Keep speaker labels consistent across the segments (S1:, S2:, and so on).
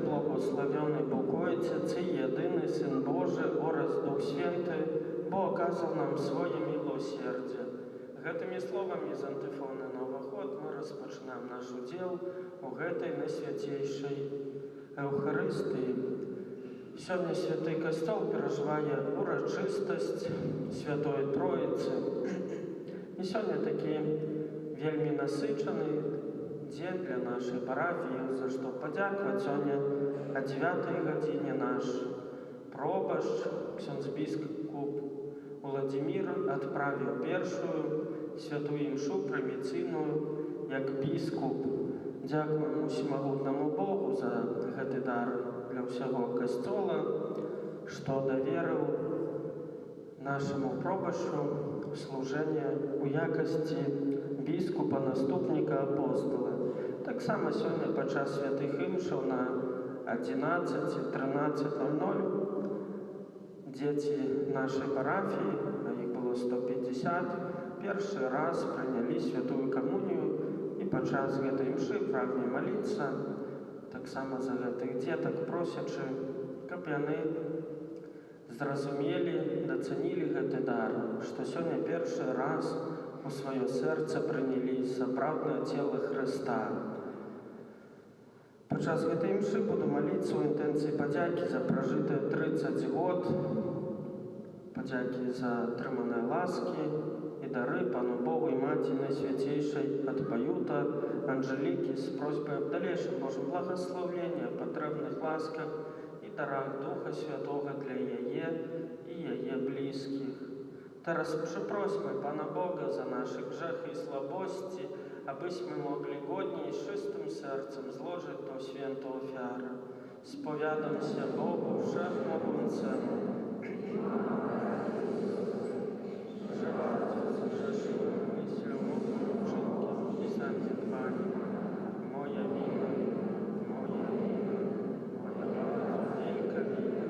S1: Благословенный Бог Отец и Единый Сын Божий, oraz Дух Святый, Бо оказал нам своє милосердие. Гэтымі словамі з антифоны «Новый ход» мы распачинаем наш удел у гэтай найсвятейшай Эўхарыстыі. Сёння Святы Кастол перажывае урачыстасць Святой Троицы. І сёння такі вельмі насычаны дзень для нашай парафіі, за што падзякаваць сёння о 9 гадзіне наш пробашч, ксёндз-біскуп Владимир адправіў першую святую імшу прыміцыйную як біскуп. Дзякуем усімагутнаму Богу за гэты дар для ўсяго касцёла, што даверыў нашаму пробашчу служэнне ў якасці біскупа, наступніка апостола. Таксама сёння падчас святых імшаў на 11 і 13:00 дзеці нашай парафіі, а іх было 150, першы раз прынялі святую камунію, і падчас гэтай імшы прагне маліцца таксама за гэтых дзетак, просячы, каб яны зразумелі, дацанілі гэты дар, што сёння першы раз у сваё сэрца прынялі сапраўднае цела Хрыста. Падчас гэтай імшы буду маліцца ў інтэнцыі падзякі за пражытыя 30 год, падзякі за атрыманыя ласкі і дары Пану Богу і Маці Найсвяцейшай ад Паюта Анжелікі з просьбай аб далейшым Божым благаслаўленні, патрэбных ласках і дарах Духа Святога для яе і яе блізкіх. Teraz przeprośmy Pana Boga za nasze grzechy i słabości, abyśmy mogli godnie i z czystym sercem złożyć tą świętą ofiarę. Spowiadam się Bogu Wszechmogącemu, że bardzo zgrzeszyłem myślą, uczynkiem i zaniedbaniem. Moja wina, moja bardzo wielka wina.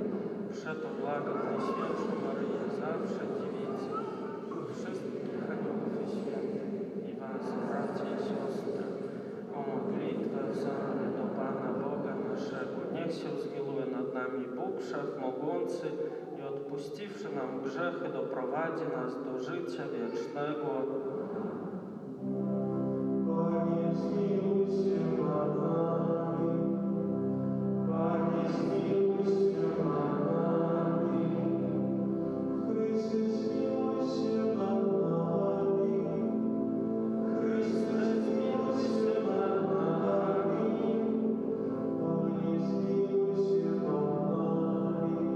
S1: Przeto błagam Najświętszą Maryję, zawsze dziewicy, wszystkich aniołów i świętych i was, bracia i siostry, o modlitwę wzywamy do Pana Boga naszego. Niech się zmiłuje nad nami Bóg Wszechmogący i odpuściwszy nam grzechy, doprowadzi nas do życia wiecznego. Panie, zmiłuj się nad nami. Panie, zmiłuj się nad nami. Chryste, zmiłuj się nad nami. Chryste, zmiłuj się nad nami. Panie, zmiłuj się nad nami.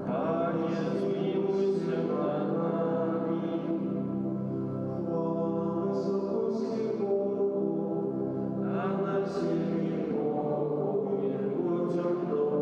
S1: Panie, zmiłuj się nad nami. Chwała na wysokości Bogu, a na ziemi pokój ludziom dobrym.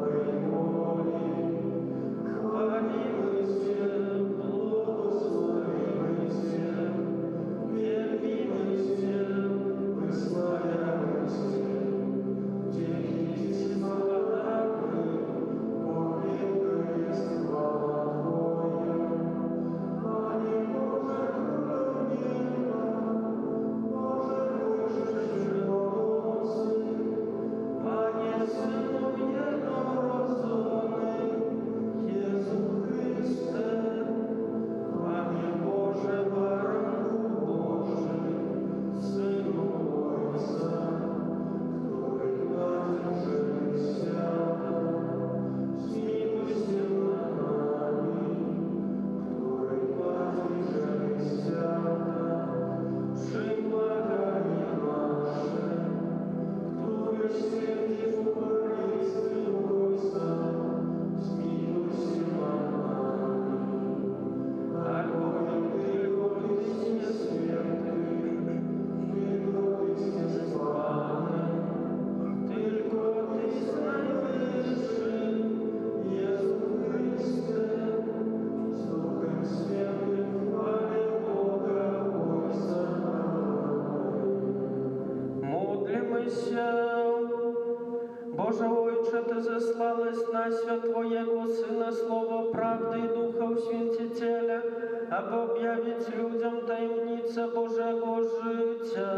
S1: Пася Твоего Сына, Слово правды и Духа Усвятителя, aby objawić ludziom tajemnicę Bożego życia.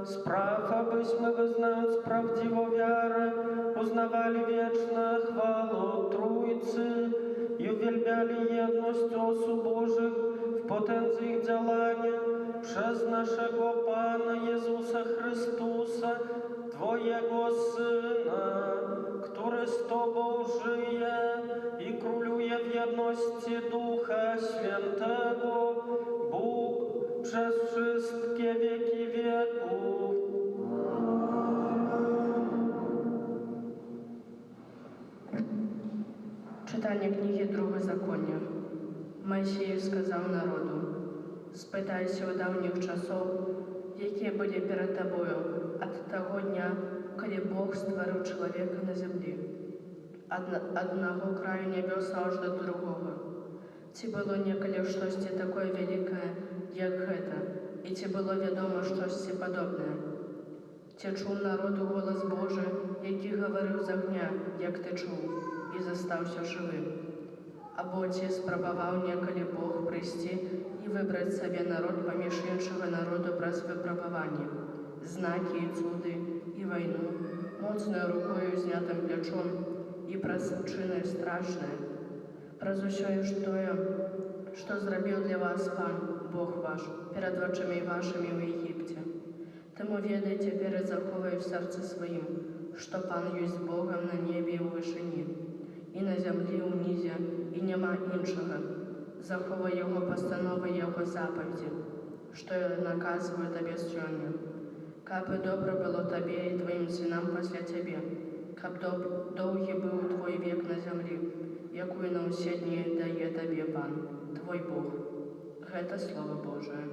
S1: Spraw, abyśmy wyznając prawdziwą wiarę, uznawali wieczne chwałę Trójcy i uwielbiali jedność osób Bożych w potędze ich działania przez naszego Pana Jezusa Chrystusa, Twojego Syna, który z Tobą żyje i króluje w jedności Ducha Świętego, Bóg przez wszystkie wieki wieków.
S2: Читання книги Другозаконня. Мойсей сказав народу: «Спитайся у давніх часов, які були перед тобою, от того дня, коли Бог створив чоловіка на землі, от одного краю небес аж до другого. Ці було неколи щось таке велике, як это, і ці було відомо щось подобне. Ті чув народу голос Божий, який говорив з огня, як ти чув, і застався живим. Або ті спробував неколи Бог прийти і вибрати собі народ поміж іншого народу през випробування, знаки і цуди, і війну, моцною рукою, знятим плечом, і през чини страшне. През усе ж тое, що зробив для вас Пан, Бог ваш, перед очами вашими у Єгипті. Тому ведайте перед заховою в серці своїм, що Пан єсть Богом на небі і у вишині, і на землі у низі, і нема іншого. Заховай Його постанови, Його заповіді, що наказую тобі сьогодні. Каби добре було тобі і твоїм синам після тебе, каб довгий був твій вік на землі, яку на усі дні дає тобі Пан, твій Бог». Це Слово Божие.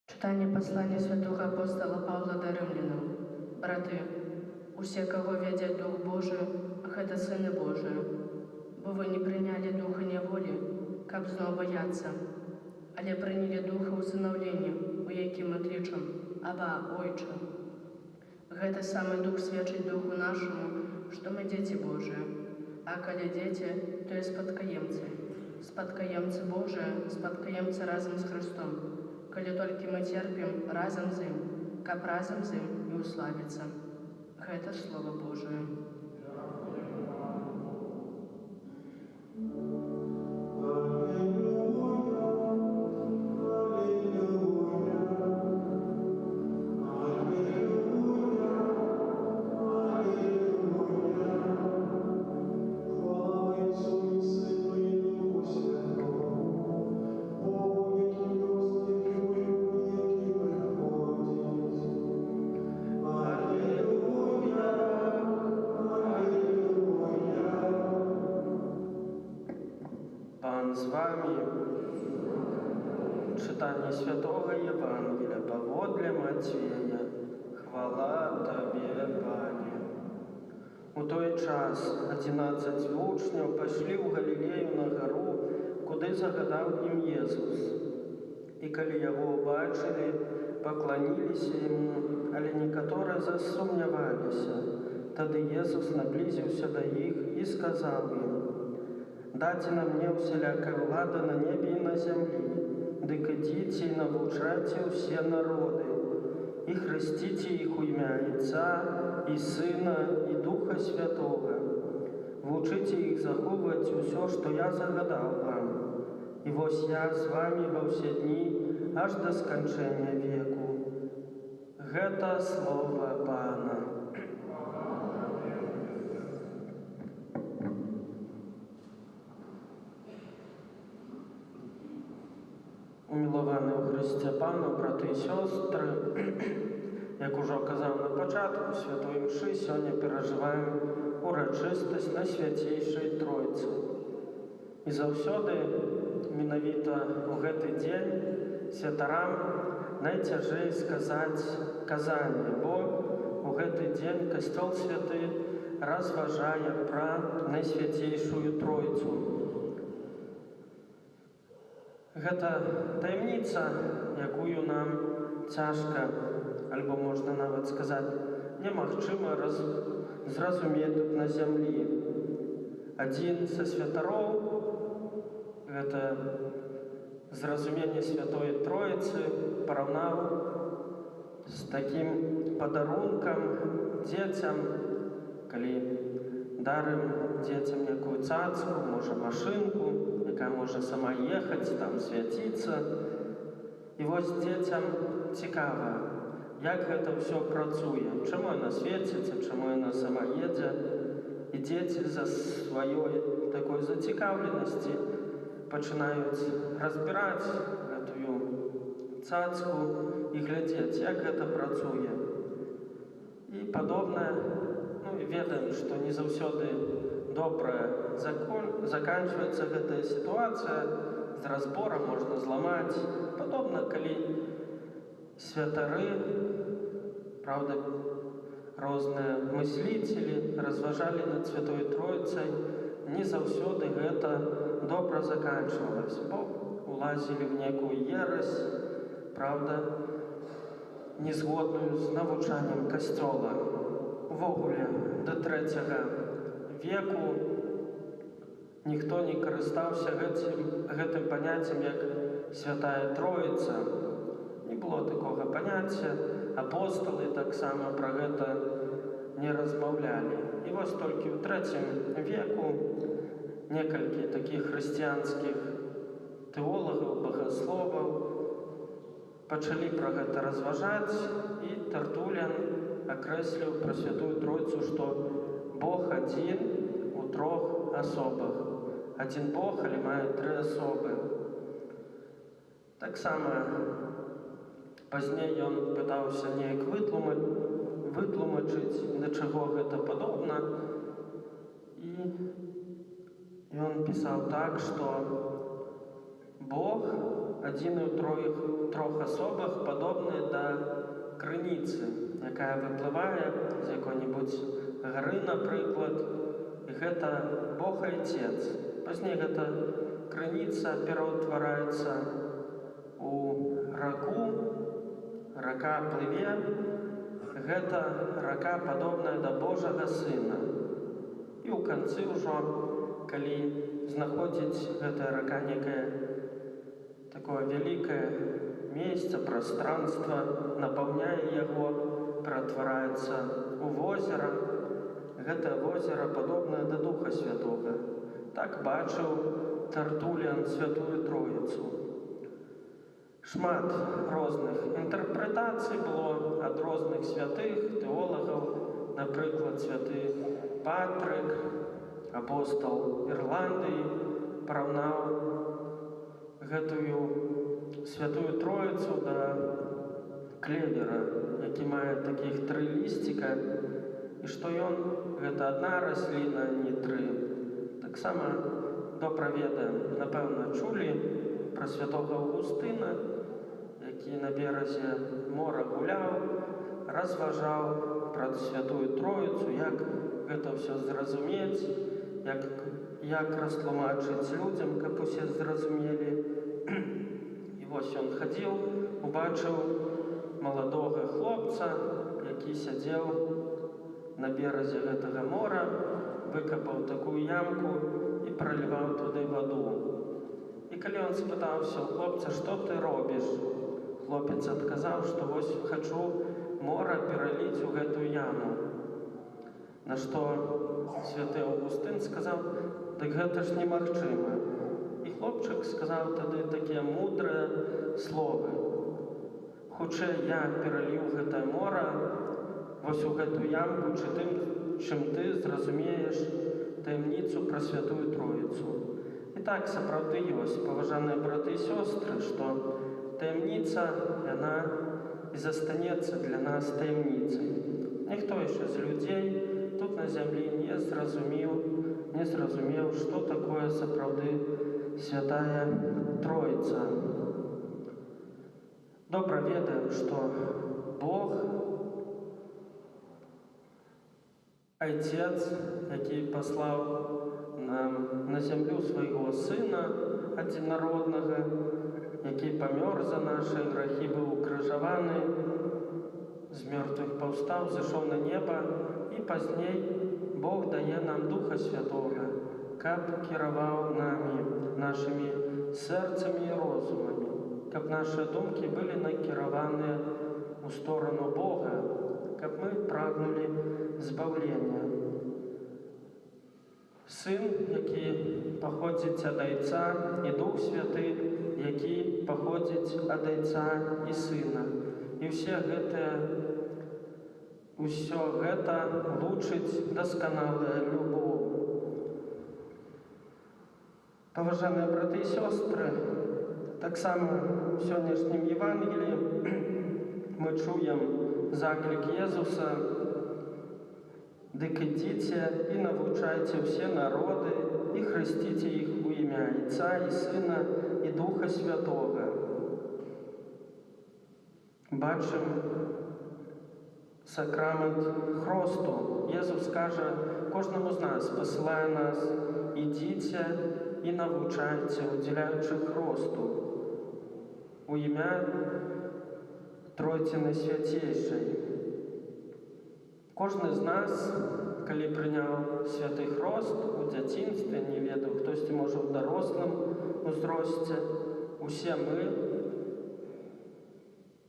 S2: Читання послання святого апостола Павла до римлянам. Брати, усе, кого веде Дух Божий, это сыны Божии. Бо ви не прийняли духа неволі, каб знову бояться, але прийняли духа усиновлення, у яким ми кричимо: «Аба, Ойче». Гэта самый Дух свідчить Духу нашому, що ми діти Божі. А коли діти, то є спадкоємці. Спадкоємці Божі, спадкоємці разом з Христом. Коли тільки ми терпим разом з ним, каб разом з ним і уславиться. Гэта Слово Божие.
S3: Alleluia, alleluia, alleluia.
S1: Пан з вами. Читання Святого Євангелія паводле Матвея. Хвала Табе, Пане. У той час 11 учняў пайшлі ў Галілею на гару, куды загадаў ім Езус. І калі яго ўбачылі, пакланіліся яму, але некаторыя засумняваліся. Тады Езус наблізіўся да іх і сказаў ім: «Дайце на мне усялякая ўлада на небе і на зямлі, дык ідзіце і навучайце ўсе народы, і хрысціце іх у імя Отца і Сына і Духа Святога. Вучыце іх захоўваць усё, што я загадаў вам. І вось я з вамі ва ўсе дні, аж да сканчэння веку». Гэта слова Пана. Уміловані у Христі Пану, брати і сестри, як ужо казав на початку Святої Мши, сьогодні переживаємо урочистість Найсвятейшої Тройці. І завсёды, менавіта у гэты дзень, святарам найцяжэй сказаць казанне, бо у гэты дзень Касцёл Святы разважае пра Найсвятейшую Тройцу. Гэта таямніца, якую нам цяжка, альбо можна нават сказаць, немагчыма зразумець тут на зямлі. Адзін са святароў, гэта зразуменне Святой Троіцы, параўнаў з такім падарункам дзецям, калі дарым дзецям някую цацку, можа машынку, якая можа сама ехаць, там свяціцца. І вось дзецям цікава, як гэта ўсё працуе, чаму яна свеціцца, чаму яна сама едзе. І дзеці за сваёй такой зацікаўленасці пачынаюць разбіраць гэтую цацку і глядзець, як гэта працуе. І падобнае, і ведаем, што не заўсёды добра заканчваецца гэтая сітуацыя, з разборам можна зламаць. Падобна, калі святары, правда, розныя мысліцелі разважалі над Святой Тройцай, не заўсёды гэта добра заканчвалася, бо улазілі в некую ерась, правда, незгодную з навучаннем Касцёла. Увогуле, до 3 веку ніхто не карыстаўся гэтым паняццем, як Святая Троіца. Не было такога паняцця, апосталы таксама пра гэта не размаўлялі. І вось толькі ў 3 веку некалькі такіх хрысціянскіх тэолагаў, багасловаў пачалі пра гэта разважаць, і Тартулян акрэсліў пра Святую Тройцу, што Бог адзін у 3 асобах. Адзін Бог, але мае 3 асобы. Таксама пазней ён пытаўся неяк вытлумачыць, да чаго гэта падобна. І ён пісаў так, што Бог адзіны ў 3 асобах падобны да крыніцы, якая выплывае з якой-небудзь гары, напрыклад, і гэта Бог Айцец. Пазней гэта крыніца пераўтвараецца у раку, рака плыве, гэта рака падобная да Божага Сына. І ў канцы ўжо, калі знаходзіць гэтая рака некае такое вялікае месца, пространства, напаўняе яго, ператвараецца ў возера. Гэта возера падобнае да Духа Святога. Так бачыў Тартулян Святую Троіцу. Шмат розных інтэрпрэтацый было ад розных святых, тэолагаў. Напрыклад, святы Патрык, апостол Ірландыі, параўнаў гэтую Святую Троіцу да клевера, які мае такіх 3 лісціка, і што ён, гэта адна расліна, не 3. Таксама добра ведаем, напэўна, чулі пра святога Аўгустына, які на беразе мора гуляў, разважаў пра святую Троіцу, як гэта ўсё зразумець, як растлумачыць людзям, каб усе зразумелі. І вось ён хадзіў, убачыў маладога хлопца, які сядзеў на беразе гэтага мора, выкапаў такую ямку і праліваў туды ваду. І калі ён спытаўся ў хлопца, што ты робіш, хлопец адказаў, што вось хачу мора пераліць у гэтую яму. На што святы Аўгустын сказаў, дык гэта ж немагчыма. І хлопчык сказаў тады такія мудрыя словы. Хутчэй я пераліў гэтае мора вось у гэтую ямку, чым ты зразумееш таямніцу пра святую Троіцу. І так сапраўды ёсць, паважаныя браты і сёстры, што таямніца, яна і застанецца для нас таямніцай. Ніхто яшчэ з людзей тут на зямлі не зразумеў, што такое сапраўды святая Троіца. Добра ведаем, што Бог, Айцец, які паслаў нам на зямлю свайго Сына адзінароднага, які памёр за нашы грахі, быў укрыжаваны, з мёртвых паўстаў, зышоў на неба, і пазней Бог дае нам Духа Святога, каб кіраваў намі, нашымі сэрцамі і розумамі, каб нашы думкі былі накіраваныя ў сторону Бога, каб мы прагнулі збаўлення. Сын, які паходзіць ад Айца, і Дух Святы, які паходзіць ад Айца і Сына. І ўсё гэта лучыць дасканалая любоў. Паважаныя браты і сёстры, таксама у сённяшнім Евангеліі мы чуем заклік Езуса: «Дык ідзіце і навучайце ўсе народы і хрысціце іх у імя Айца і Сына і Духа Святога». Бачым сакрамент хросту. Езус кажа кожнаму з нас, пасылае нас: «Ідзіце і навучайце, удзяляючы хросту у імя Тройціны Свяцейшай». Кожны з нас, калі прыняў святы хрост у дзяцінстве, не ведаў, хтосьці можа ў дарослым узросце, усе мы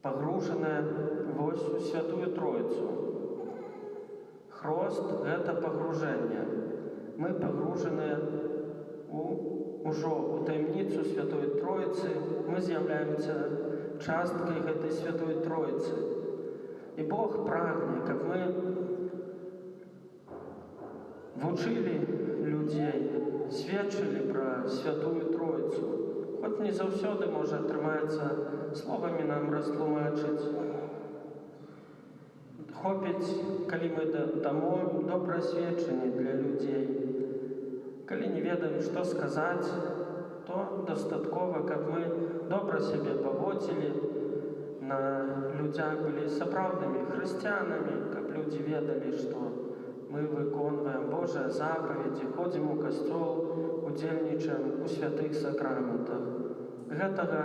S1: пагружаныя вось у святую Троіцу. Хрост — гэта пагружэнне. Мы пагружаныя ўжо ў таямніцу святой Троіцы, мы з'яўляемся часткай гэтай святой Троіцы. І Бог прагне, каб мы вучылі людзей, сведчылі пра святую Троіцу. Хоць не заўсёды, можа, атрымаецца словамі нам растлумачыць. Хопіць, калі мы дамо добрае сведчанне для людзей. Калі не ведаем, што сказаць, то дастаткова, каб мы добра сябе паводзілі, на людзях былі сапраўднымі хрысціянамі, каб людзі ведалі, што мы выконваем Божыя запаведзі, ходзім у касцёл, удзельнічаем у святых сакраментах. Гэтага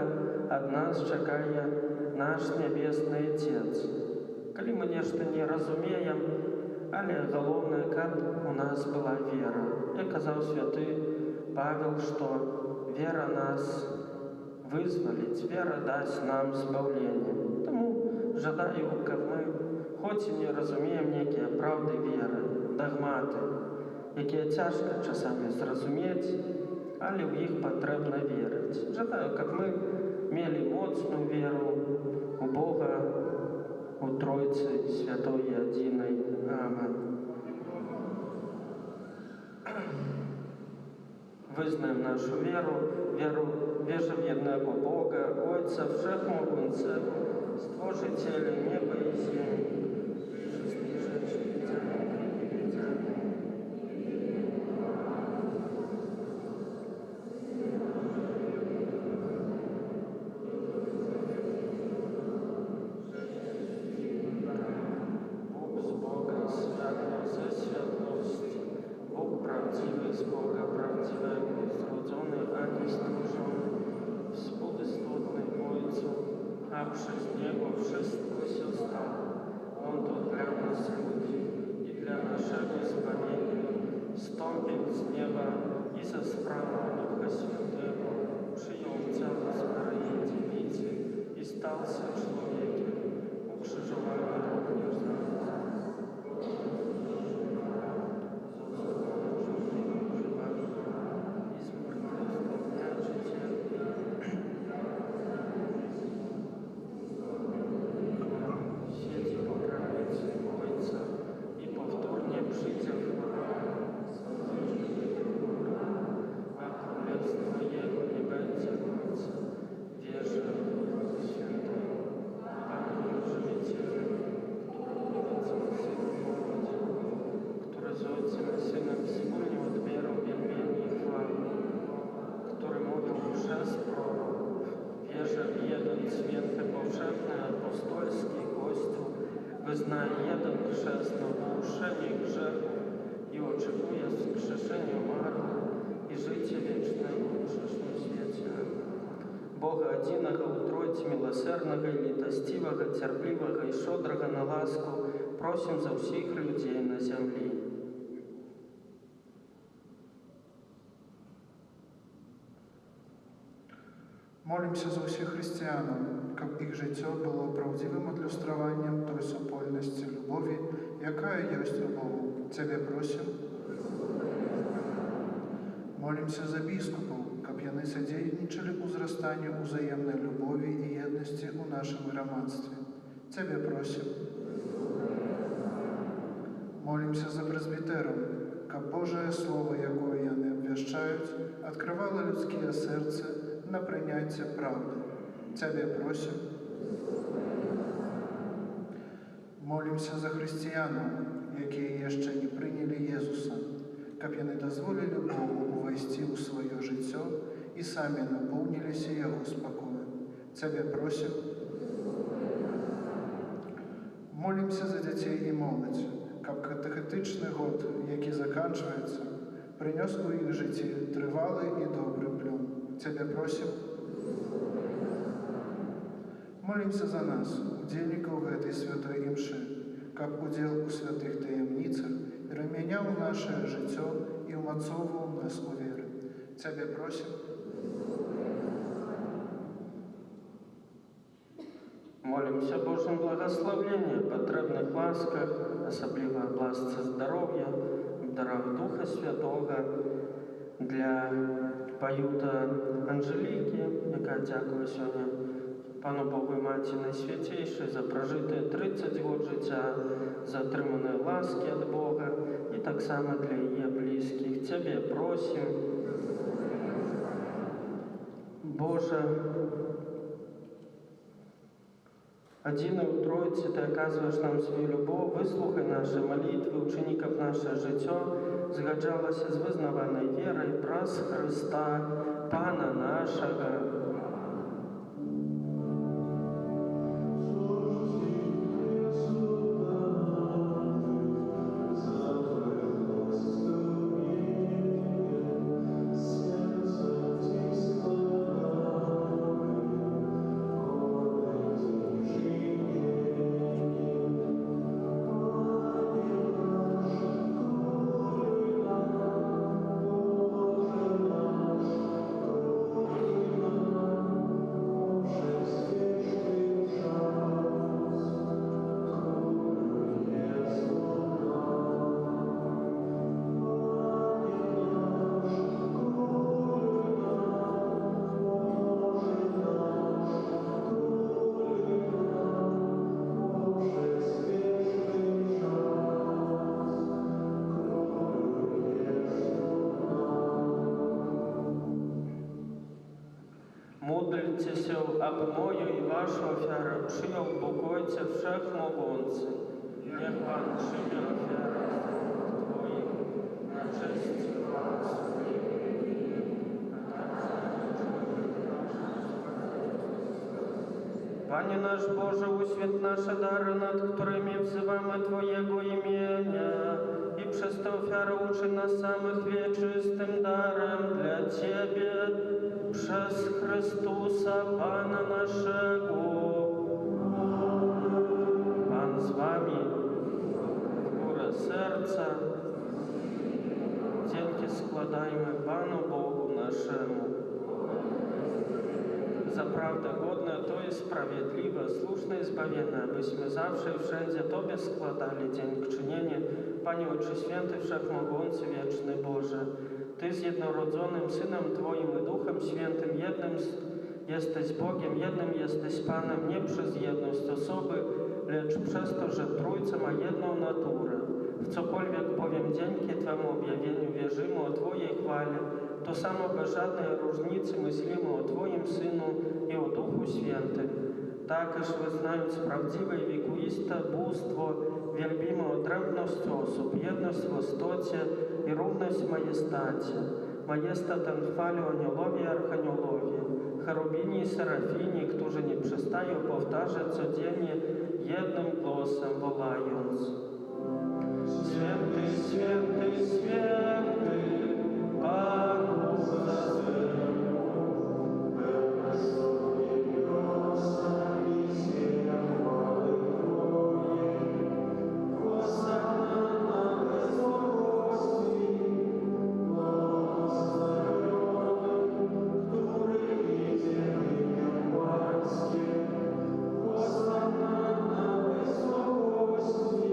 S1: ад нас чакае наш нябесны Айцец. Калі мы нешта не разумеем, але галоўнае, каб у нас была вера. Як казаў святы Павел, што вера нас вызваліць, вера дасць нам збаўленне. Таму жадаю, каб мы, хоць і не разумеем нейкія праўды веры, дагматы, якія цяжка часамі зразумець, але ў іх патрэбна верыць. Жадаю, каб мы мелі моцную веру у Бога, у Тройцы Святой і Адзінай. Амен. Вызнаем нашу веру вежа в едного Бога, Отца Всемогущего, Створителя неба и земли. prawdziwego, zrodzony, a nie stworzony, współistotny Ojcu, a przez Niego wszystko się stało. On to dla nas ludzi i dla naszego zbawienia wstąpił z nieba i ze sprawą Ducha Świętego przyjął ciało z Maryi Dziewicy i stał się człowiekiem, ukrzyżowany również za nas. I zmartwychwstał dnia trzeciego. Siedzi po prawicy Ojca i powtórnie przyjdzie w chwale. A królestwo Jego nie będzie końca. Wierzę w Ducha Świętego, Panu Żywiciela, którego Synu powodził, który z Ojcem i Synem wspólnie odbierał wielbienie i chwałę, który mówił przez proroków. Wierzę w jeden święty, powszechny, apostolski Kościół, wyznaję jeden chrzest na odpuszczenie grzechów i oczekuję wskrzeszenia umarłych i życie wieczne w przyszłym świecie. Бога одиного, у Тройцы милосердного и литостивого, терпливого и щедрого на ласку, просим за всех людей на земле.
S3: Молимся за усіх християн, каб їх життя було правдивим адлюструванням той супольності любові, яка є у Богу. Тебе просим. Молимся за біскупів, каб яны содейничали у зростанню узаємної любові і єдності у нашому громадстві. Тебе просим. Молимся за презбітерів, каб Божие Слово, якое яны обвящають, відкривало людське серце на прийняття правди. Тебе просим. Молимся за християнам, які ще не прийняли Єзуса, каб яны дозволили Богу увойти у своє життя і самі наповнилися Його спокоєм. Тебе просим. Молимся за дітей і молодь, каб катехетичний год, який закінчується, принес у їх житті тривалий і добрий плод. Тебе просим. Молимся за нас, удельников этой святой имши, как удел у святых таємницях, переміняв наше життя і умацовував нас у вірі. Тебе просим.
S1: Молимся Божьим благословении, потребных ласках, особливо об ласце здоров'я, в дарах Духа Святого, для поюта Анжеліки, яка дякує сьогодні Пану Богу і Маті Найсвятейшій за прожите 30 років життя, за отримані ласки від Бога, і так само для її близьких. Тебе просим, Боже, один и у Троицы, Ты оказываешь нам свою любовь, выслухай наши молитвы, учеников наше життя, згаджалося з визнаваною вірою праз Христа, Пана нашого. Módlcie się, aby moją i waszą ofiarę przyjął Bóg Ojciec Wszechmogący. Niech Pan przyjmie ofiarę Twoich na cześć i chwałę swojego imienia. Panie nasz Boże, uświęć nasze dary, nad którymi wzywamy Twojego imienia i i przez tę ofiarę uczy nas samych wieczystym darem dla Ciebie przez Chrystusa Pana naszego. Pan z Wami, w górę serca, dzięki składajmy Panu Bogu naszemu. Zaprawdę godne to i sprawiedliwe, słuszne i zbawienne, abyśmy zawsze i wszędzie Tobie składali dziękczynienie, Panie Ojcze Święty, Wszechmogący, Wieczny Boże. Ty z jednorodzonym Synem Twoim i Duchem Świętym jednym jesteś Bogiem, jednym jesteś Panem, nie przez jedność osoby, lecz przez to, że Trójca ma jedną naturę. W cokolwiek bowiem dzięki Twemu objawieniu wierzymy o Twojej chwale, to samo bez żadnej różnicy myślimy o Twoim Synu i o Duchu Świętym. Takoż wyznając prawdziwe i wiekuiste bóstwo, wielbimy odrębność osób, jedność w istocie i równość w majestacie. Majestat ten chwali aniołowie i archaniołowie, cherubini i serafini, którzy nie przestają powtarzać codziennie jednym głosem wołając: Święty, święty, święty, Pan Bóg zastępów, pełne są niebiosa i ziemia chwały Twojej. Hosanna na wysokości, błogosławiony, który idzie w imię Pańskie. Hosanna na wysokości.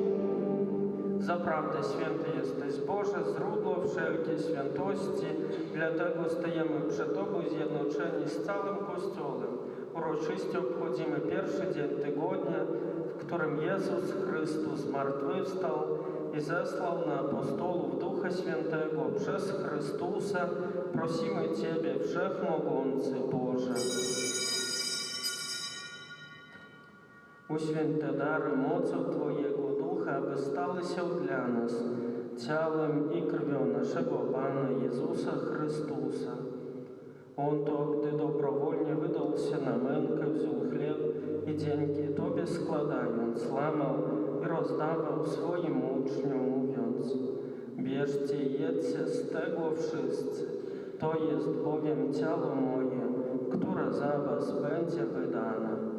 S1: Zaprawdę święty jesteś Boże, źródło wszelkiej świętości, dlatego stajemy przed Tobą zjednoczeni z całym Kościołem. Uroczyście obchodzimy pierwszy dzień tygodnia, w którym Jezus Chrystus zmartwychwstał i zesłał na apostołów Ducha Świętego przez Chrystusa. Prosimy Ciebie, Wszechmogący Boże. Uświęć te dary mocą Twojego Ducha, aby stały się dla nas ciałem i krwią naszego Pana Jezusa Chrystusa. On to, gdy dobrowolnie wydał się na mękę, wziął chleb i dzięki Tobie składając, łamał i rozdawał swoim uczniom, mówiąc: bierzcie i jedzcie z tego wszyscy, to jest bowiem ciało moje, które za was będzie wydane.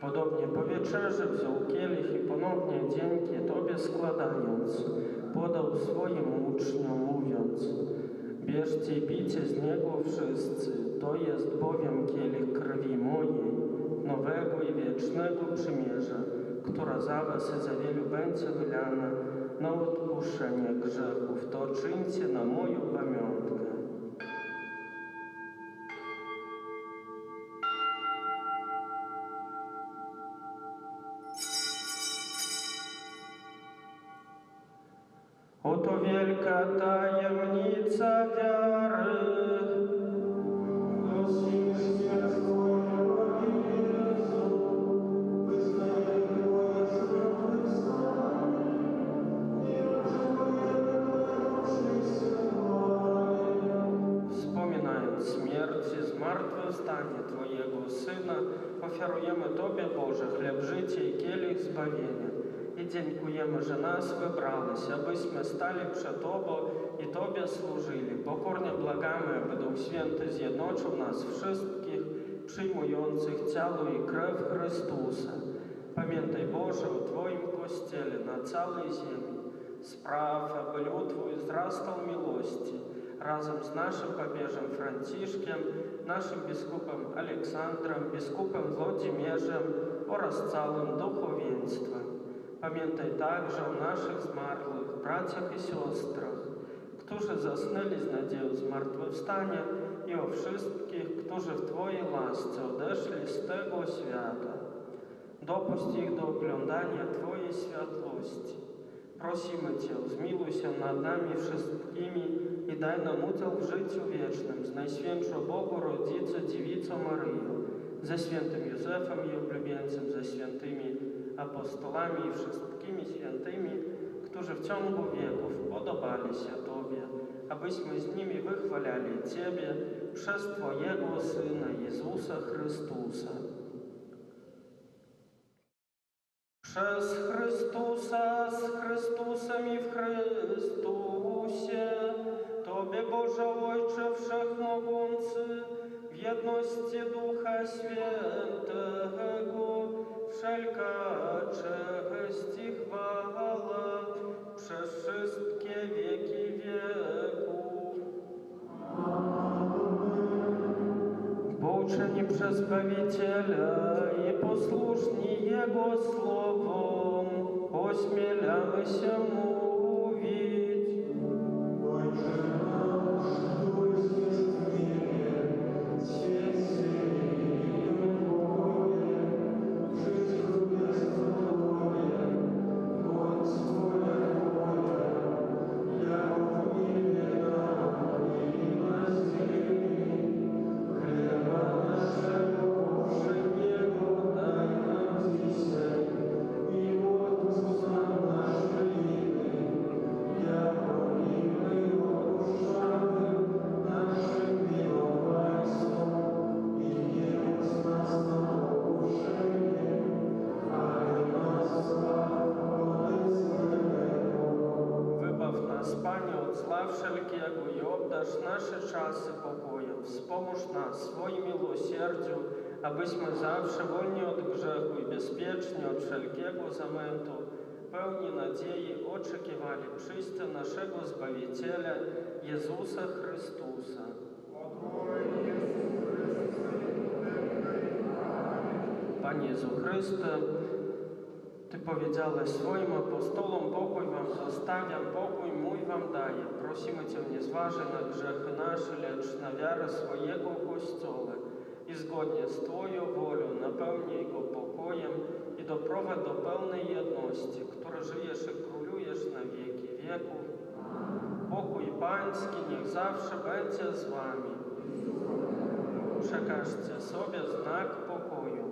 S1: Podobnie po wieczerzy wziął kielich i ponownie dzięki Tobie składając, podał swoim uczniom, mówiąc: bierzcie i pijcie z niego wszyscy, to jest bowiem kielich krwi mojej, nowego i wiecznego przymierza, która za was i za wielu będzie wylana na odpuszczenie grzechów. To czyńcie na moją pamiątkę. Oto wielka tajemnica wiary. Głosimy zwiastują Jezu, wyznajemy Twoje zmartwychwstanie i oczekujemy Twojego przyjścia. Wspominając śmierć i zmartwychwstanie Twojego Syna, ofiarujemy Tobie, Boże, chleb życia i kielich zbawienia. I dziękujemy, że nas wybrałeś, abyśmy stali przed Tobą i Tobie służyli. Pokornie błagamy, aby Duch Święty zjednoczył nas wszystkich, przyjmujących ciało i krew Chrystusa. Pamiętaj, Boże, o Twoim Kościele na całej ziemi. Spraw, aby lud Twój wzrastał miłości, razem z naszym papieżem Franciszkiem, naszym biskupem Aleksandrem, biskupem Włodzimierzem oraz całym duchowieństwem. Pamiętaj także o naszych zmarłych braciach i siostrach, którzy zasnęli z nadzieją zmartwychwstania i o wszystkich, którzy w Twojej łasce odeszli z tego świata. Dopuść ich do oglądania Twojej światłości. Prosimy Cię, zmiłuj się nad nami wszystkimi i daj nam udział w życiu wiecznym z Najświętszą Bogu Rodzicą Dziewicą Maryją, ze świętym Józefem i oblubieńcem, ze świętymi apostolami i wszystkimi świętymi, którzy w ciągu wieków podobali się Tobie. abyśmy z nimi wychwalali Ciebie przez Twojego Syna Jezusa Chrystusa. Przez Chrystusa, z Chrystusem i w Chrystusie, Tobie, Boże Ojcze Wszechmogący, w jedności Ducha Świętego, wszelka cześć i chwała przez wszystkie wieki wieków. Pouczeni przez Zbawiciela i posłuszni Jego słowom, ośmielamy się mówić.
S4: Ojcze nasz, któryś jest w niebie, święć się imię Twoje, przyjdź królestwo Twoje, bądź Twoja wola, jako w niebie i na ziemi. Chleba naszego powszedniego daj nam dzisiaj i odpuść nam nasze winy, jako i my odpuszczamy naszym winowajcom i nie wódź nas na pokuszenie, ale nas zbaw od złego.
S1: Wybaw nas, Panie, od zła wszelkiego i obdarz nasze czasy pokojem. Wspomóż nas swoim miłosierdziu, abyśmy zawsze wolni od grzechu i bezpieczni od wszelkiego zamętu, pełni nadziei oczekiwali przyjścia naszego Zbawiciela, Jezusa Chrystusa. Panie Jezu Chryste, Ty powiedziałeś swoim apostolom, pokój wam zostawiam, pokój mój wam daję. Prosimy Cię, nie zważaj na grzechy nasze, lecz na wiarę swojego Kościoła i zgodnie z Twoją wolą napełnij go pokojem i doprowadź do pełnej jedności, która żyjesz i królujesz na wieki wieków. Pokój Pański niech zawsze będzie z Wami. Przekażcie sobie znak pokoju.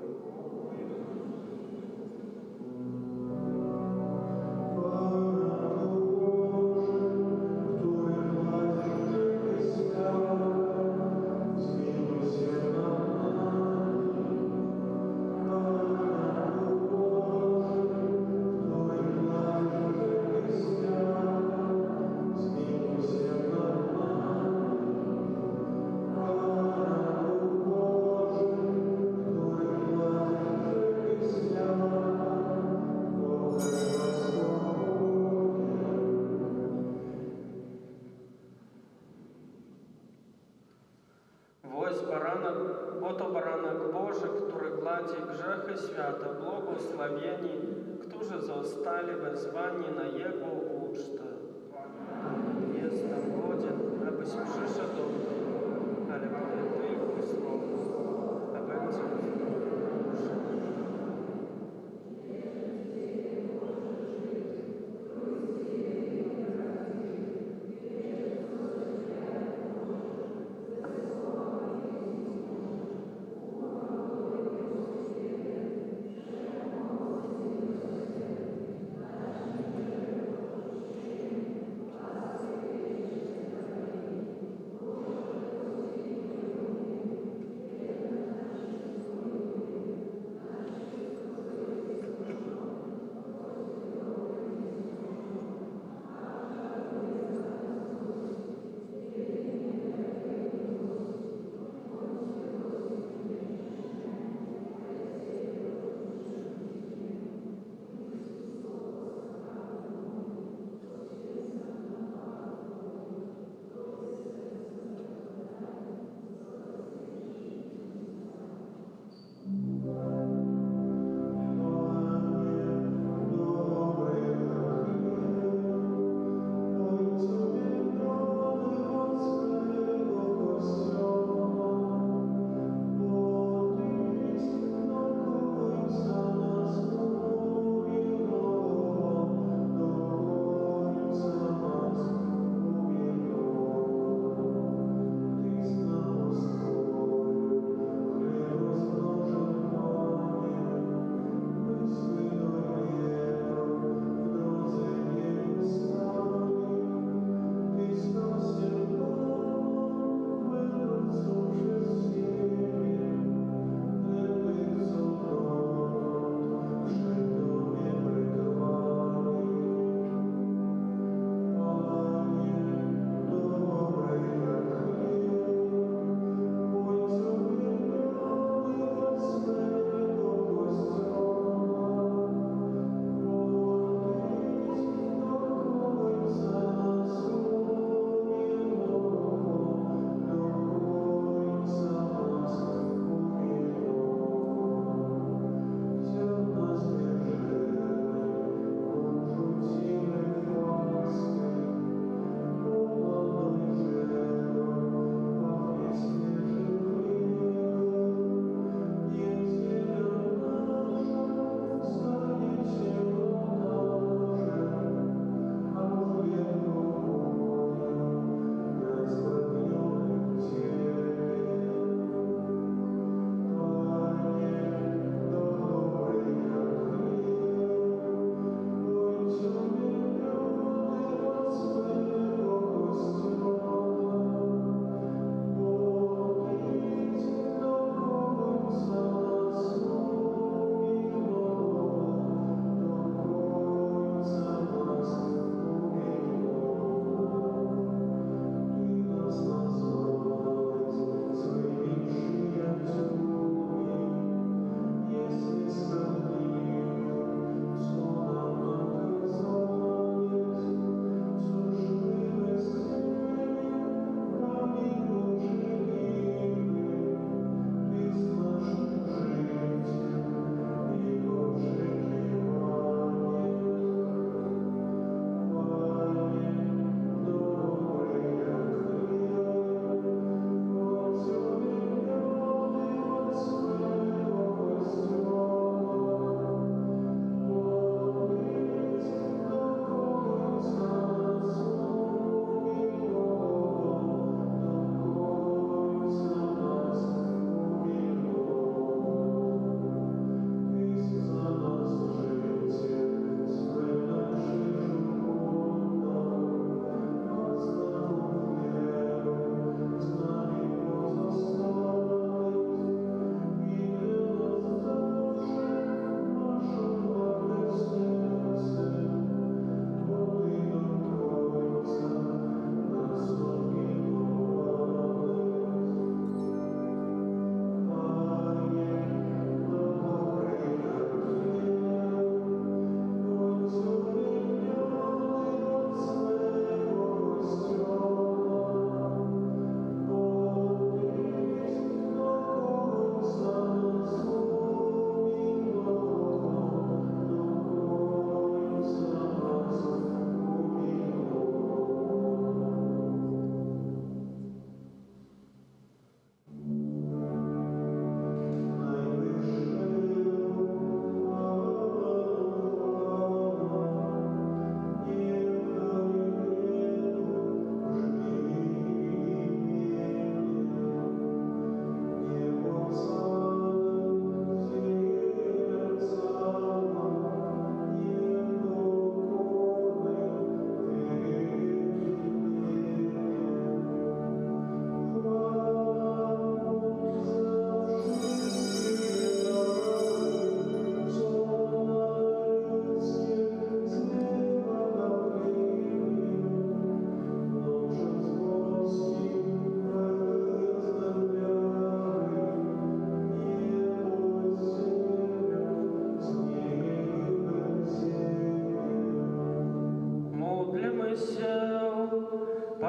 S1: Oto baranek Boży, który gładzi grzechy świata, błogosławieni, którzy zostali wezwani na Jego ucztę. Jestem godzien, abyś przyszedł do mnie, ale powiem tylko słowo, a będzie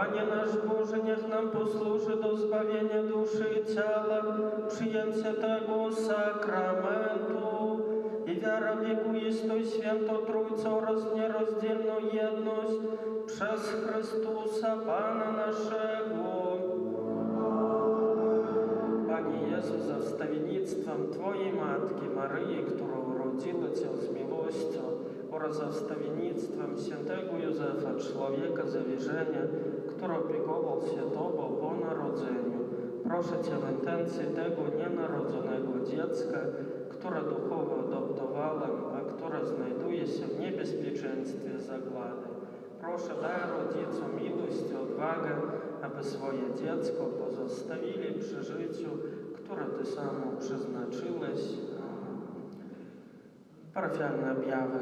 S1: Panie nasz Boże, niech nam posłuży do zbawienia duszy i ciała, przyjęcie tego sakramentu i wiara w Wiekuistą Świętą Trójcę oraz nierozdzielną jedność przez Chrystusa Pana naszego. Panie Jezu, za wstawiennictwem Twojej Matki Maryi, którą urodziła Cię z miłością, oraz za wstawiennictwem świętego Józefa, człowieka zawierzenia, który opiekował się Tobą po narodzeniu. Proszę Cię w intencji tego nienarodzonego dziecka, które duchowo adoptowałem, a które znajduje się w niebezpieczeństwie zagłady. Proszę, daj rodzicom miłość i odwagę, aby swoje dziecko pozostawili przy życiu, które Ty sam przeznaczyłeś. Parafialne objawy.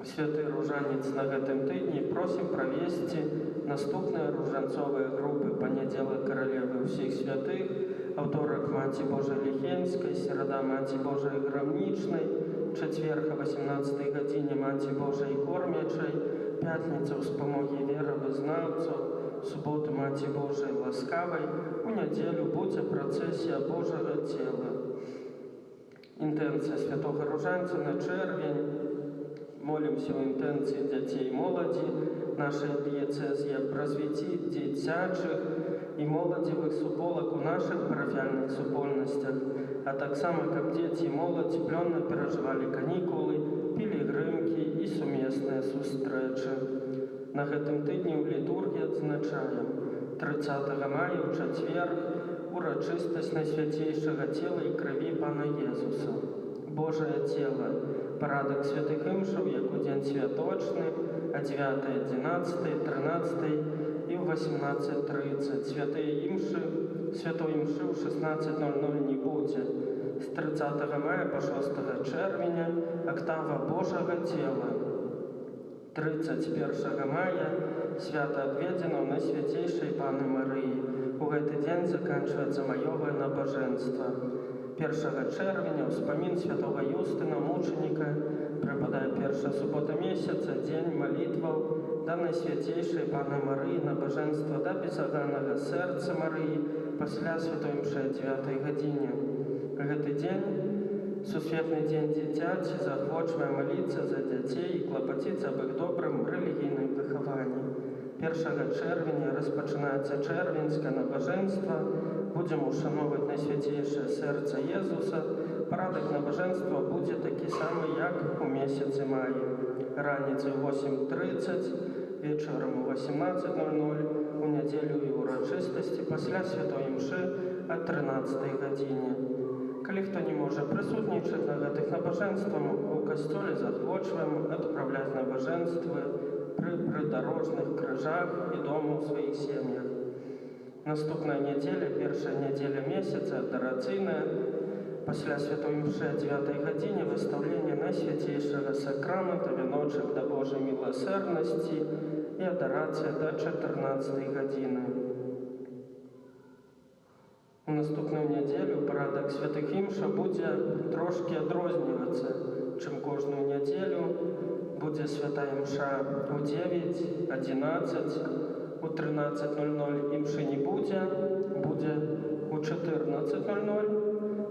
S1: Święty Różaniec на этом тыдні просим провести наступные różańcowe группы Понеділок Королеви всіх святих, Авторок Маті Божої Ліхенської, Середа Маті Божої Громнічної, Четверг о 18 годині Маті Божої Кормячої, П'ятниця у спомогі віри визнавців, Суботу Маті Божої Ласкавої, у неділю буде процесія Божого тіла. Інтенція Святого Różańca на червень. Молимся у інтенції дітей і молоді нашої дієцезії, просвіті дитячих і молодівих суполок у наших парафіальних супольностях, а так само, як діти і молодь тепленно переживали канікули, пілігримки і сумісні зустрічі. На гэтым тыдні у літургії відзначаємо 30 мая у четверг урочистість Найсвятейшого тіла і крові Пана Єзуса. Божие тіло. Парадок святых імшаў, як у дзень святочны, а 9, 11, 13 і ў 18:30. Святой імшы ў 16:00 не будзе. З 30 мая по 6 чэрвеня октава Божага цела. 31 мая свята адведзена ў Найсвяцейшай Паны Марыі. У гэты дзень заканчваецца маёвае набажэнства. 1 чэрвеня ўспамін святого Юстына мучаніка прыпадае першая субота месяца, дзень малітваў да Найсвяцейшай Паны Марыі, набажэнства да безаганага сэрца Марыі пасля святой імшы о 9 гадзіне. Гэты дзень, сусветны дзень дзіцяці, заахвочвае маліцца за дзяцей і клапаціцца аб іх добрым рэлігійным выхаванні. 1 чэрвеня распачынаецца чэрвеньскае набажэнства. Будзем ушановваць Найсвяцейшае сэрца Езуса. Парадак набажэнства будзе такі самы, як у месяцы маі. Раніцай у 8:30, вечарам у 18:00, у нядзелю і урачыстасці пасля святой імшы о 13 гадзіне. Калі хто не можа прысутнічаць на гэтых набажэнствах, у касцёле заахвочваем адпраўляць набажэнствы пры прыдарожных крыжах і дома ў сваіх сем'ях. Наступная неделя, першая неделя месяца, адарацыйная. Пасля святой імшы о 9 гадзіне выстаўленне Найсвяцейшага сакрамента, вяночак да Божай міласэрнасці і адарацыя да 14 гадзіны. У наступную нядзелю парадак святых імша будзе трошкі адрознівацца, чым кожную нядзелю. Будзе святая імша у 9, 11, у 13:00 імшы не будзе, будзе у 14:00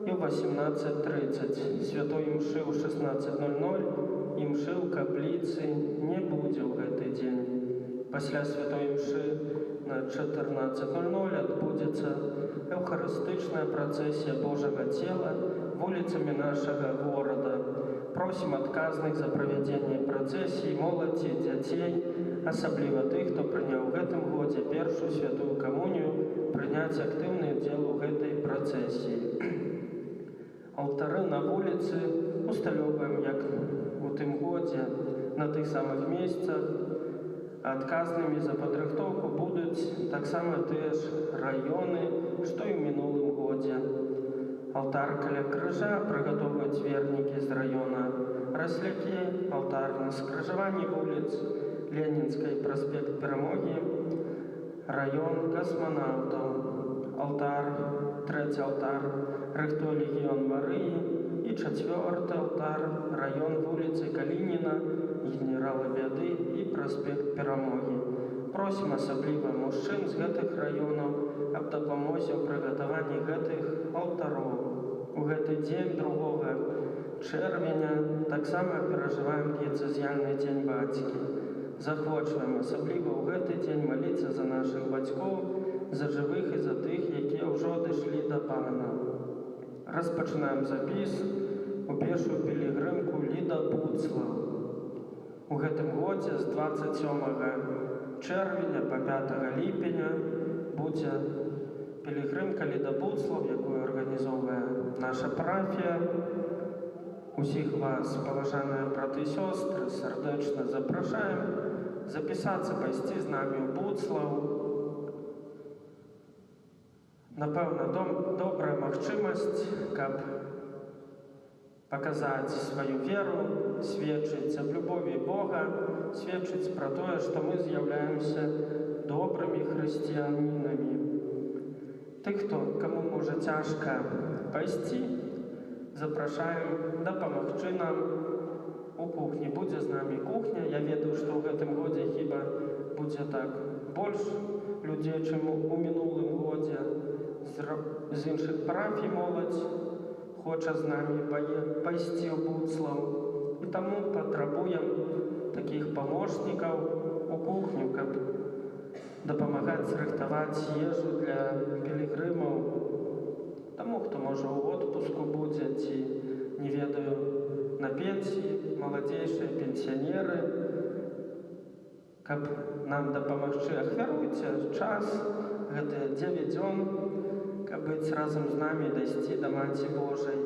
S1: і у 18:30. Святой імшы у 16:00, імшы ў капліцы не будзе ў гэты дзень. Пасля святой імшы на 14:00 адбудзецца эўхарыстычная працэсія Божага цела вуліцамі нашага горада. Просім адказных за правядзенне працэсіі моладзі, дзяцей, асабліва тых, хто прыняў у гэтым годзе першую святую камунію, прыняць актыўны ўдзел у гэтай працэсіі. Алтары на вуліцы усталёўваем, як у тым годзе, на тых самых месцах. Адказнымі за падрыхтоўку будуць таксама тыя ж раёны, што і ў мінулым годзе. Алтар каля крыжа прыгатовваюць вернікі з раёна Раслякі, алтар на скрыжаванні вуліц Ленінскай, праспект Перамогі, раён касманаўтаў, алтар, трэці алтар, рыхтуе легіён Марыі і чацвёрты алтар, раён вуліцы Калініна, генерала Бяды і праспект Перамогі. Просім асабліва мужчын з гэтых раёнаў аб дапамозе ў прыгатаванні гэтых алтароў. У гэты дзень 2 чэрвеня таксама перажываем дыяцэзіяльны дзень бацькі. Захвочваем асабліва ў гэты дзень маліцца за нашых бацькоў, за жывых і за тых, якія ўжо дышлі да Пана. Распачынаем запіс у пешую пілігрымку Ліда-Буцлаў. У гэтым годзе з 27 чэрвеня па 5 ліпеня будзе пілігрымка Ліда-Буцлаў, якую арганізоўвае наша парафія. Усіх вас, паважаныя браты і сёстры, сардэчна запрашаем запісацца, пайсці з намі ў Буцлаў. Напэўна, добрая магчымасць, каб паказаць сваю веру, сведчыць аб любові Бога, сведчыць пра тое, што мы з'яўляемся добрымі хрысціянінамі. Тых, каму можа цяжка пайсці, запрашаем дапамагчы нам у кухні. Будзе з намі кухня. Я ведаю, што ў гэтым годзе хіба будзе так больш людзей, чым у мінулым годзе. З іншых парафій моладзь хоча з намі пайсці ў Буцлаў. І таму патрабуем такіх памочнікаў у кухню, каб дапамагаць рыхтаваць ежу для пілігрымаў. Таму, хто можа ў отпуску будзе, ці, не ведаю, на пенсіі, маладзейшыя пенсіянеры, каб нам дапамагчы. Ахвяруйце час, гэтыя 9 дзён, каб быць разам з намі, дайсці да Маці Божай.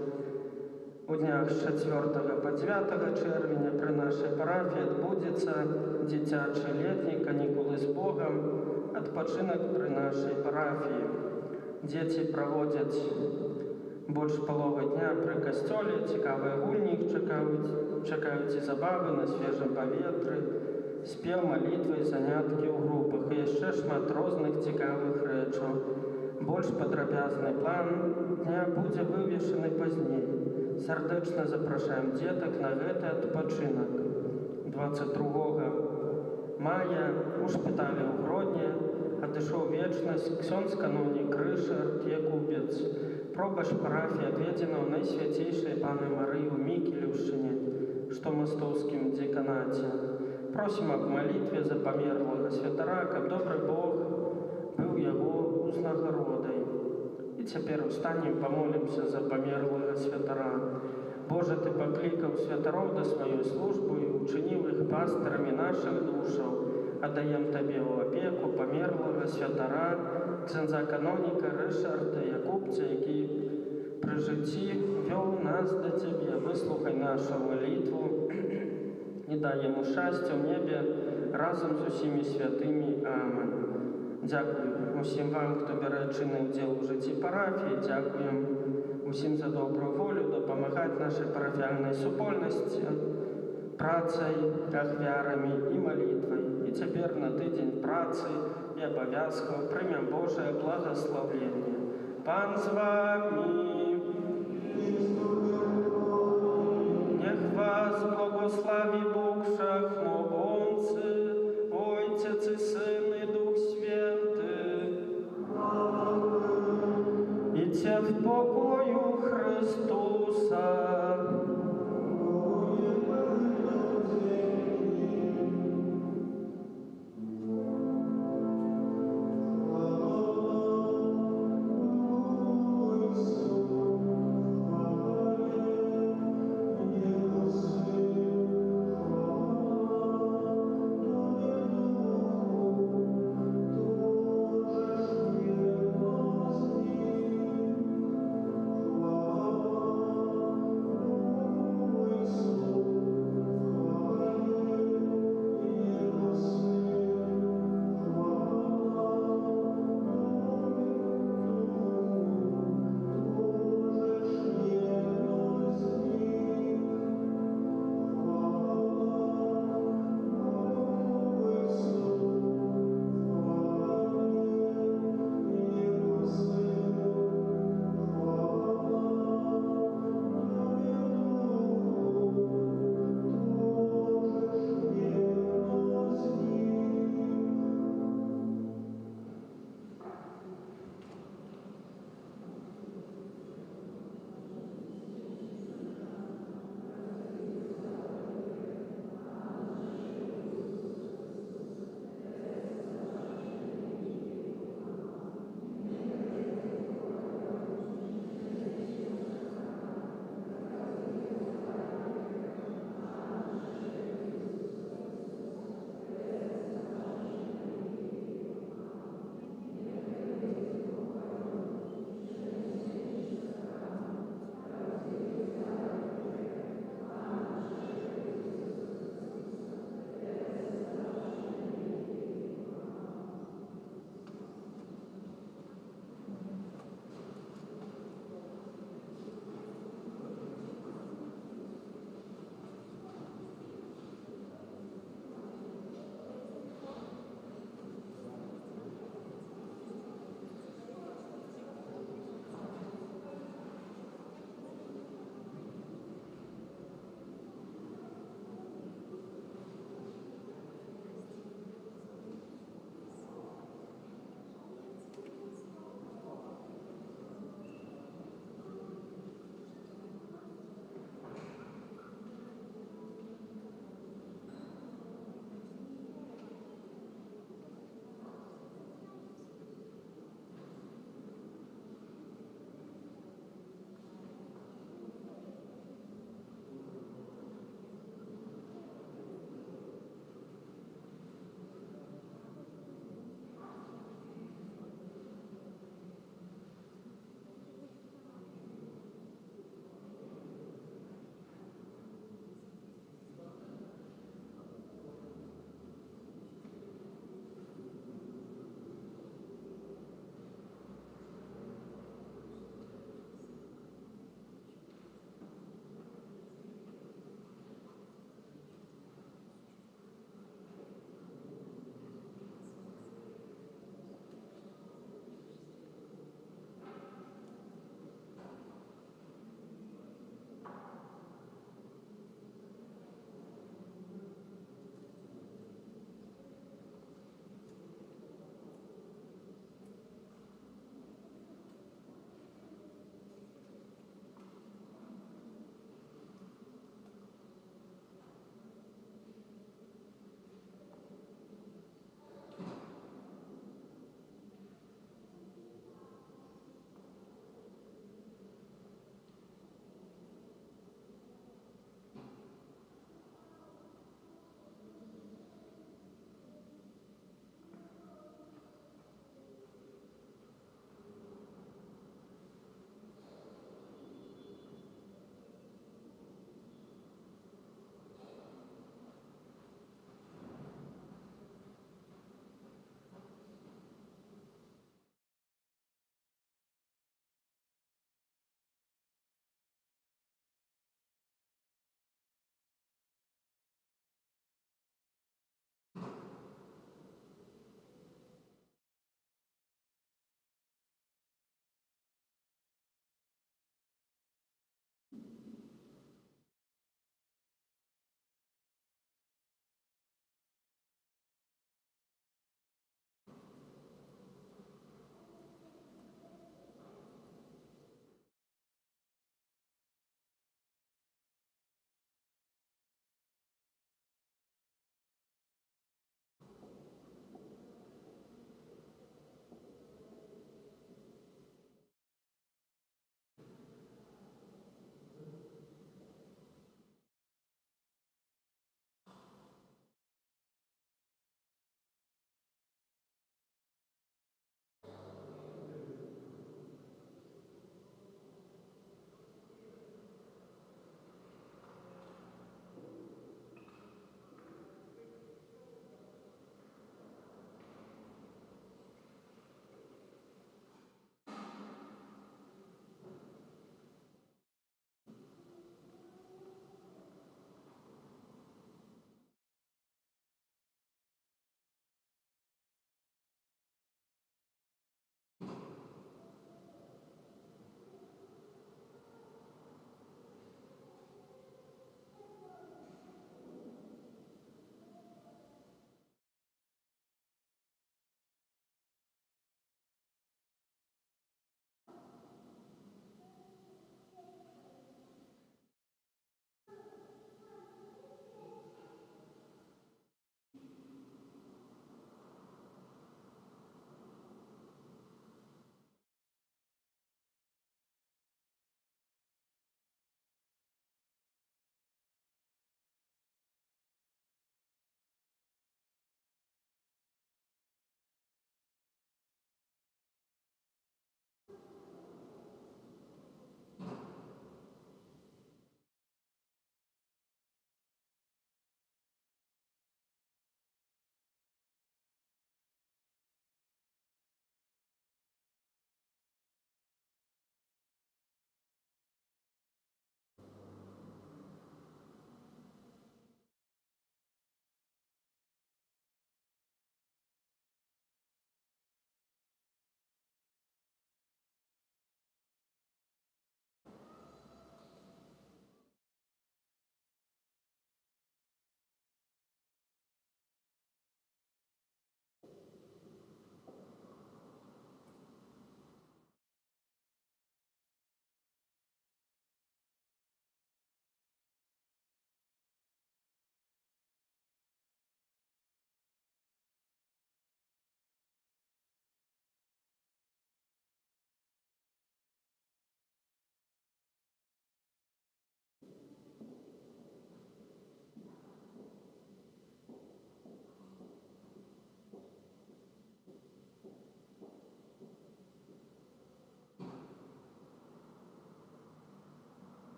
S1: У днях з 4 па 9 чэрвеня пры нашай парафіі адбудзецца дзіцячы летні канікулы з Богам, адпачынак пры нашай парафіі. Дзеці праводзяць больш паловы дня пры касцёле, цікавыя гульні іх чакаюць і забавы на свежым паветры, спеў, малітвы, заняткі ў групах і яшчэ шмат розных цікавых рэчаў. Больш падрабязны план дня будзе вывешаны пазней. Сардэчна запрашаем дзетак на гэты адпачынак. 22 мая у шпіталі ў Гродні адышоў вечнасць ксёндз-канонік Рышард Якубец, пробашч парафіі, адведзена ў Найсвяцейшай Паны Марыі ў Мікелеўшчыне, што мастоўскім дзеканаце. Просім аб малітве за памерлага святара, каб добры Бог быў яго узнагародай. І цяпер устанем, памолімся за памерлага святара. Божа, Ты паклікаў святароў да сваёй службы і учыніў іх пастарамі нашых душаў. Аддаем Табе ў апеку памерлага святара, ксяндза-каноніка Рышарда Якубца, які пры жыцці вёў нас да Цябе. Выслухай нашу малітву, не дай яму шчасця ў небе разам з усімі святымі. Амэн. Дзякуй усім вам, хто бярэ чынны ўдзел у жыцці парафіі. Дзякуем усім за добрую волю дапамагаць нашай парафіяльнай супольнасці працай, ахвярамі і малітвай. І цяпер на тыдзень працы і абавязкаў прымем Божае благаслаўленне. Пан з вамі. Нех вас благослови Бог Всемогущий, Отец и Сын и Дух Святый. Идите в покою Христуса.
S4: Слава Отцу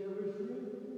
S4: Всевышний